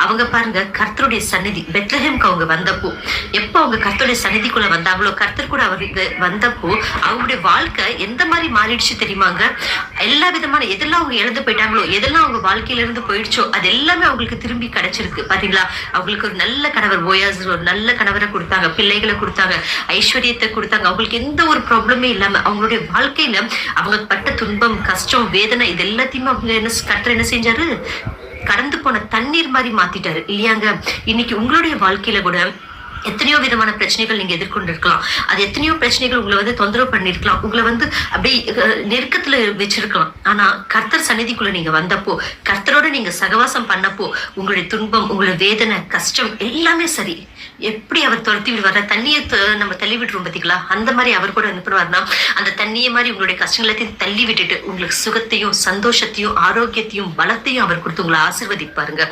அவங்க பாருங்க கர்த்தருடைய சந்நிதி பெத்லஹேம்க்கு அவங்க வந்தப்போ, எப்ப அவங்க கர்த்தருடைய சந்நிதிக்குள்ள வந்தாங்களோ, கர்த்தர் கூட அவருக்கு வந்தப்போ அவங்களுடைய வாழ்க்கை எந்த மாதிரி மாறிடுச்சு தெரியுமாங்க. எல்லா விதமான எதெல்லாம் அவங்க இழந்து போயிட்டாங்களோ, எதெல்லாம் அவங்க வாழ்க்கையில இருந்து போயிடுச்சோ, அது எல்லாமே அவங்களுக்கு திரும்பி கிடைச்சிருக்கு பாத்தீங்களா. அவங்களுக்கு ஒரு நல்ல கணவர் போயாஸ் ஒரு நல்ல கணவரை கொடுத்தாங்க, பிள்ளைகளை கொடுத்தாங்க, ஐஸ்வர்யத்தை கொடுத்தாங்க. அவங்களுக்கு எந்த ஒரு ப்ராப்ளமே இல்லாம அவங்களுடைய வாழ்க்கையில அவங்க பட்ட துன்பம், கஷ்டம், வேதனை இது எல்லாத்தையுமே அவங்க கர்த்தர் என்ன செஞ்சாரு, கடந்து போன தண்ணீர் மாதிரி மாத்திட்டாரு இல்லையாங்க. இன்னைக்கு உங்களுடைய வாழ்க்கையில கூட எத்தனையோ விதமான பிரச்சனைகள் நீங்க எதிர்கொண்டு இருக்கலாம். அது எத்தனையோ பிரச்சனைகள் உங்களை தொந்தரவு பண்ணிருக்கலாம், உங்களை அப்படியே நெருக்கத்துல வச்சிருக்கலாம். ஆனா கர்த்தர் சந்நிதிக்குள்ள நீங்க வந்தப்போ, கர்த்தரோட நீங்க சகவாசம் பண்ணப்போ, உங்களுடைய துன்பம், உங்களுடைய வேதனை, கஷ்டம் எல்லாமே சரி. எப்படி அவர் துரத்தி விடுவார், தண்ணியை நம்ம தள்ளி விட்டுருவோம் பாத்தீங்களா, அந்த மாதிரி அவர் கூட என்ன பண்ணுவார்னா, அந்த தண்ணியை மாதிரி உங்களுடைய கஷ்டங்களத்தையும் தள்ளி விட்டுட்டு உங்களுக்கு சுகத்தையும், சந்தோஷத்தையும், ஆரோக்கியத்தையும், பலத்தையும் அவர் கொடுத்து உங்களை ஆசீர்வதிப்பாருங்க.